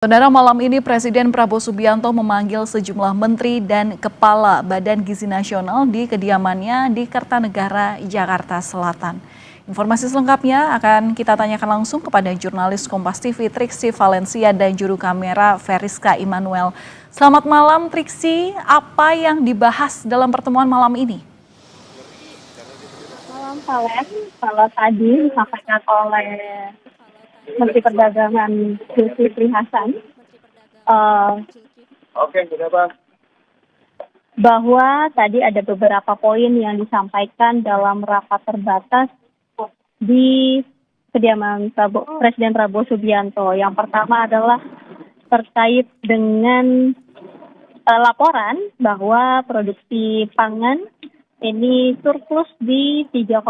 Saudara, malam ini Presiden Prabowo Subianto memanggil sejumlah menteri dan kepala Badan Gizi Nasional di kediamannya di Kertanegara, Jakarta Selatan. Informasi selengkapnya akan kita tanyakan langsung kepada jurnalis Kompas TV Triksi Valencia dan juru kamera Veriska Immanuel. Selamat malam Triksi, apa yang dibahas dalam pertemuan malam ini? Malam Valen, kalau tadi disampaikan oleh Menteri Perdagangan Zulkifli Hasan bahwa tadi ada beberapa poin yang disampaikan dalam rapat terbatas di kediaman Presiden Prabowo Subianto. Yang pertama adalah terkait dengan laporan bahwa produksi pangan ini surplus di 3,5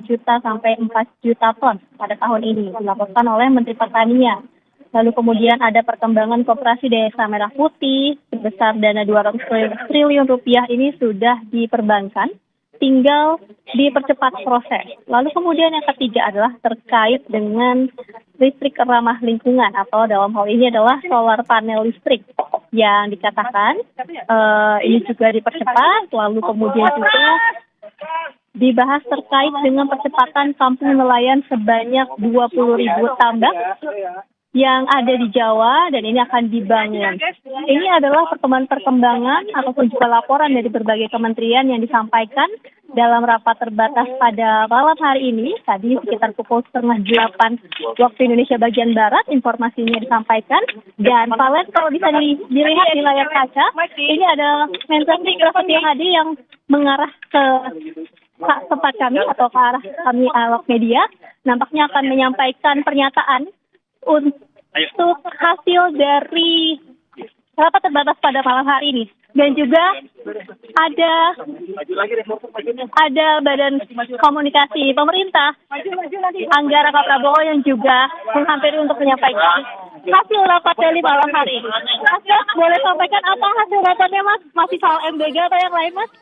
juta sampai 4 juta ton pada tahun ini, dilaporkan oleh Menteri Pertanian. Lalu kemudian ada perkembangan koperasi Desa Merah Putih sebesar dana 200 triliun rupiah ini sudah diperbankan, tinggal dipercepat proses. Lalu kemudian yang ketiga adalah terkait dengan listrik ramah lingkungan atau dalam hal ini adalah solar panel listrik yang dikatakan ini juga dipercepat. Lalu kemudian juga dibahas terkait dengan percepatan kampung nelayan sebanyak 20.000 tambak yang ada di Jawa dan ini akan dibangun. Ini adalah perkembangan ataupun juga laporan dari berbagai kementerian yang disampaikan dalam rapat terbatas pada malam hari ini. Tadi sekitar pukul 7:30 waktu Indonesia bagian Barat informasinya disampaikan. Dan Valen, kalau bisa dilihat di layar kaca, ini ada Mensesnek Rahmat Hadi yang mengarah ke tempat kami atau ke arah kami awak media. Nampaknya akan menyampaikan pernyataan untuk hasil dari rapat terbatas pada malam hari ini. Dan juga ada Badan Komunikasi Pemerintah, Anggara Kak Prabowo yang juga menghampiri untuk menyampaikan hasil rapat dari malam hari ini. Mas, boleh sampaikan apa hasil rapatnya, Mas? Masih soal MBG atau yang lain, Mas?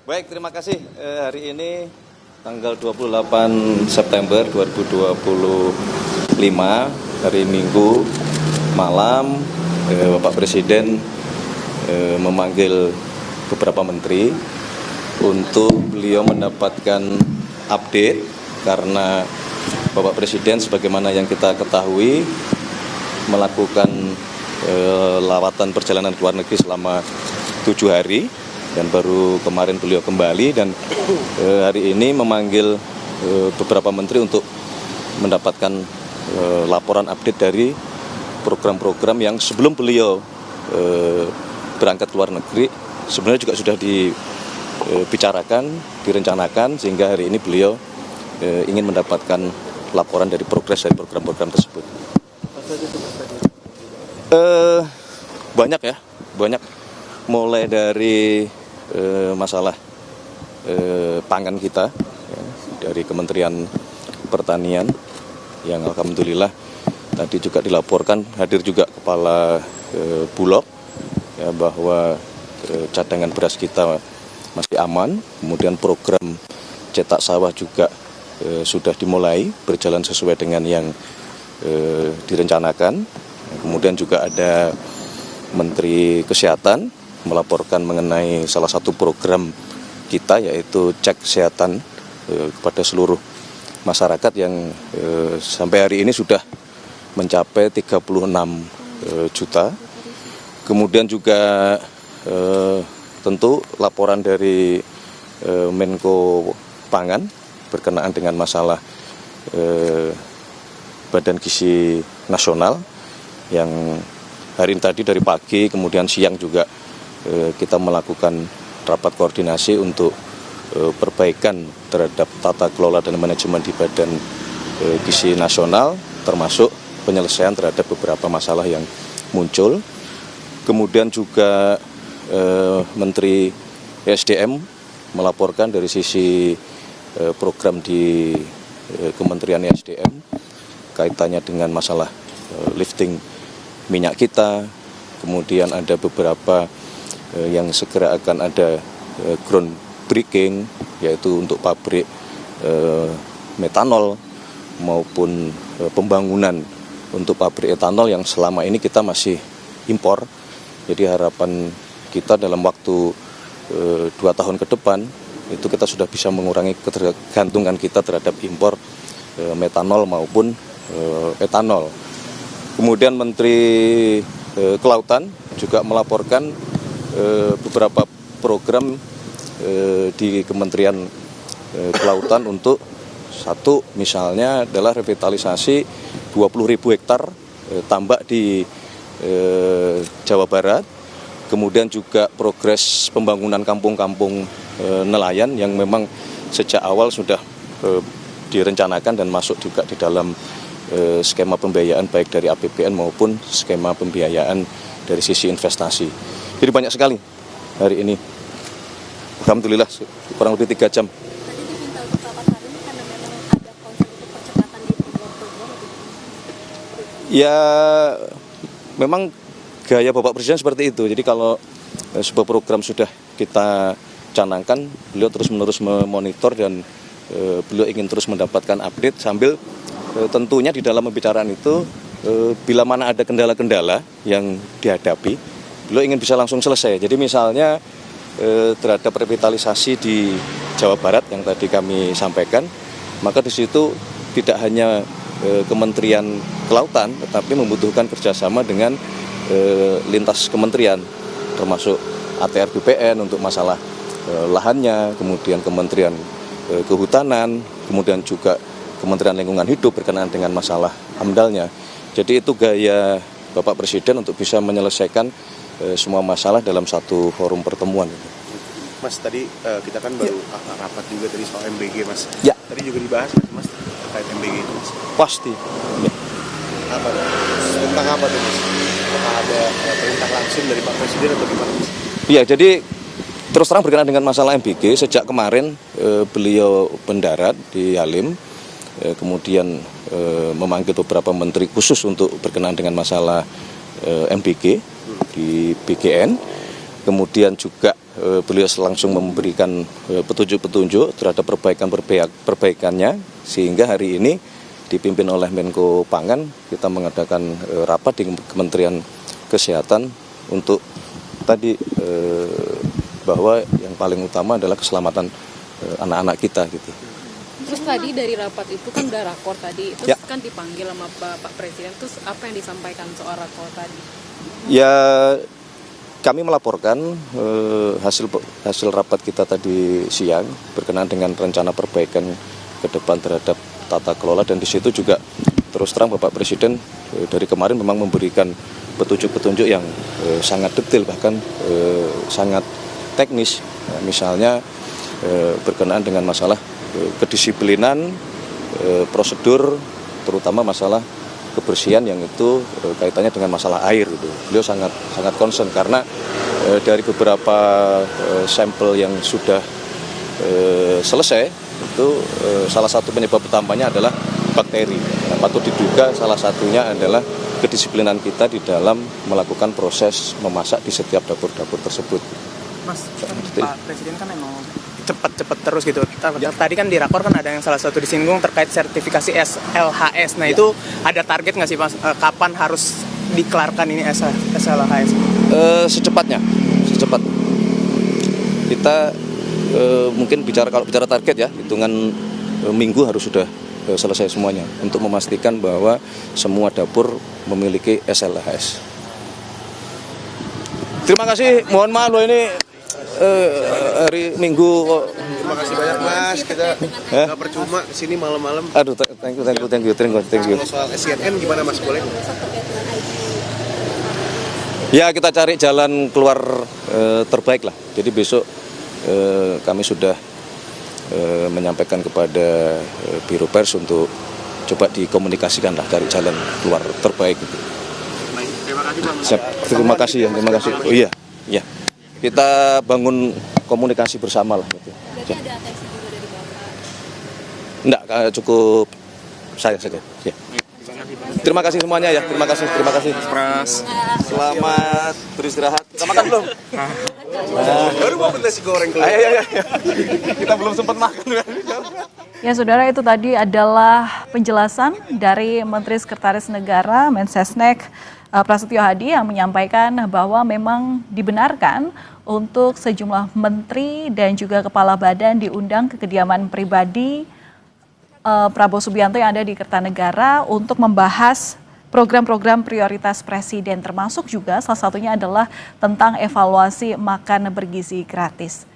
Baik, terima kasih. Hari ini tanggal 28 September 2025, hari Minggu malam, Bapak Presiden memanggil beberapa menteri untuk beliau mendapatkan update karena Bapak Presiden sebagaimana yang kita ketahui melakukan lawatan perjalanan ke luar negeri selama 7 hari. Dan baru kemarin beliau kembali dan hari ini memanggil beberapa menteri untuk mendapatkan laporan update dari program-program yang sebelum beliau berangkat ke luar negeri sebenarnya juga sudah dibicarakan, direncanakan sehingga hari ini beliau ingin mendapatkan laporan dari progres dari program-program tersebut. Banyak mulai dari masalah pangan kita ya, dari Kementerian Pertanian yang alhamdulillah tadi juga dilaporkan hadir juga kepala Bulog ya, bahwa cadangan beras kita masih aman. Kemudian program cetak sawah juga sudah dimulai berjalan sesuai dengan yang direncanakan. Kemudian juga ada Menteri Kesehatan melaporkan mengenai salah satu program kita yaitu cek kesehatan kepada seluruh masyarakat yang sampai hari ini sudah mencapai 36 juta. Kemudian juga tentu laporan dari Menko Pangan berkenaan dengan masalah Badan Gizi Nasional yang hari ini tadi dari pagi kemudian siang juga kita melakukan rapat koordinasi untuk perbaikan terhadap tata kelola dan manajemen di Badan Gizi Nasional, termasuk penyelesaian terhadap beberapa masalah yang muncul. Kemudian juga Menteri SDM melaporkan dari sisi program di Kementerian SDM kaitannya dengan masalah lifting minyak kita. Kemudian ada beberapa yang segera akan ada groundbreaking, yaitu untuk pabrik metanol. maupun pembangunan untuk pabrik etanol yang selama ini kita masih impor. Jadi harapan kita dalam waktu 2 tahun ke depan itu kita sudah bisa mengurangi ketergantungan kita terhadap impor metanol maupun etanol. Kemudian Menteri Kelautan juga melaporkan beberapa program di Kementerian Kelautan untuk satu misalnya adalah revitalisasi 20.000 hektar tambak di Jawa Barat, kemudian juga progres pembangunan kampung-kampung nelayan yang memang sejak awal sudah direncanakan dan masuk juga di dalam skema pembiayaan baik dari APBN maupun skema pembiayaan dari sisi investasi. Jadi banyak sekali hari ini. Alhamdulillah kurang lebih 3 jam. Tadi diminta untuk rapat hari ini karena memang ada concern untuk percepatan di program-program. Ya memang gaya Bapak Presiden seperti itu. Jadi kalau sebuah program sudah kita canangkan, beliau terus-menerus memonitor dan beliau ingin terus mendapatkan update sambil tentunya di dalam pembicaraan itu bila mana ada kendala-kendala yang dihadapi, beliau ingin bisa langsung selesai. Jadi misalnya terhadap revitalisasi di Jawa Barat yang tadi kami sampaikan, maka di situ tidak hanya Kementerian Kelautan, tetapi membutuhkan kerjasama dengan lintas kementerian, termasuk ATR BPN untuk masalah lahannya, kemudian Kementerian Kehutanan, kemudian juga Kementerian Lingkungan Hidup berkenaan dengan masalah AMDAL-nya. Jadi itu gaya Bapak Presiden untuk bisa menyelesaikan semua masalah dalam satu forum pertemuan. Mas, tadi kita kan baru rapat juga tadi soal MBG, Mas. Ya. Tadi juga dibahas, Mas, terkait MBG itu, Mas. Pasti. Ya. Apa? Tentang apa tuh, Mas? Apakah ada perintah langsung dari Pak Presiden atau gimana, Mas? Iya, jadi terus terang berkenaan dengan masalah MBG, sejak kemarin beliau mendarat di Halim, kemudian memanggil beberapa menteri khusus untuk berkenaan dengan masalah MBG di BGN. Kemudian juga beliau langsung memberikan petunjuk-petunjuk terhadap perbaikannya, sehingga hari ini dipimpin oleh Menko Pangan, kita mengadakan rapat di Kementerian Kesehatan untuk tadi bahwa yang paling utama adalah keselamatan anak-anak kita gitu. Terus tadi dari rapat itu kan udah rakor tadi, terus Ya. kan dipanggil sama Pak Presiden, terus apa yang disampaikan soal rakor tadi? Ya, kami melaporkan hasil rapat kita tadi siang berkenaan dengan rencana perbaikan ke depan terhadap tata kelola, dan di situ juga terus terang Bapak Presiden dari kemarin memang memberikan petunjuk-petunjuk yang sangat detail, bahkan sangat teknis. Nah, misalnya berkenaan dengan masalah kedisiplinan, prosedur, terutama masalah kebersihan yang itu kaitannya dengan masalah air gitu. Beliau sangat concern karena dari beberapa sampel yang sudah selesai itu salah satu penyebab utamanya adalah bakteri. Nah, patut diduga salah satunya adalah kedisiplinan kita di dalam melakukan proses memasak di setiap dapur-dapur tersebut. Mas, Pak Presiden kan emang cepet terus gitu. Tadi kan di rakor kan ada yang salah satu disinggung terkait sertifikasi SLHS. Nah itu ada target nggak sih, Mas? Kapan harus dikelarkan ini SLHS? Secepatnya. Kita mungkin kalau bicara target ya, hitungan minggu harus sudah selesai semuanya untuk memastikan bahwa semua dapur memiliki SLHS. Terima kasih, mohon maaf loh ini hari Minggu. Terima kasih banyak, Mas. Kita nggak percuma kesini malam-malam. Aduh, thank you. Kalau soal SCNN gimana, Mas? Boleh? Ya, kita cari jalan keluar terbaik lah. Jadi besok kami sudah menyampaikan kepada Biro Pers untuk coba dikomunikasikan lah, cari jalan keluar terbaik gitu. Baik, terima kasih, Pak. Terima kasih. Oh iya. Kita bangun komunikasi bersama lah gitu. Berarti ada atensi juga dari Bapak? Enggak, cukup saya saja. Ya. Terima kasih semuanya ya. Terima kasih. Pras. Selamat beristirahat. Kita makan belum? Baru mau nasi goreng. Ayo. Kita belum sempat makan. Ya, saudara, itu tadi adalah penjelasan dari Menteri Sekretaris Negara Mensesnek Prasetyo Hadi yang menyampaikan bahwa memang dibenarkan untuk sejumlah menteri dan juga kepala badan diundang ke kediaman pribadi Prabowo Subianto yang ada di Kertanegara untuk membahas program-program prioritas Presiden, termasuk juga salah satunya adalah tentang evaluasi makan bergizi gratis.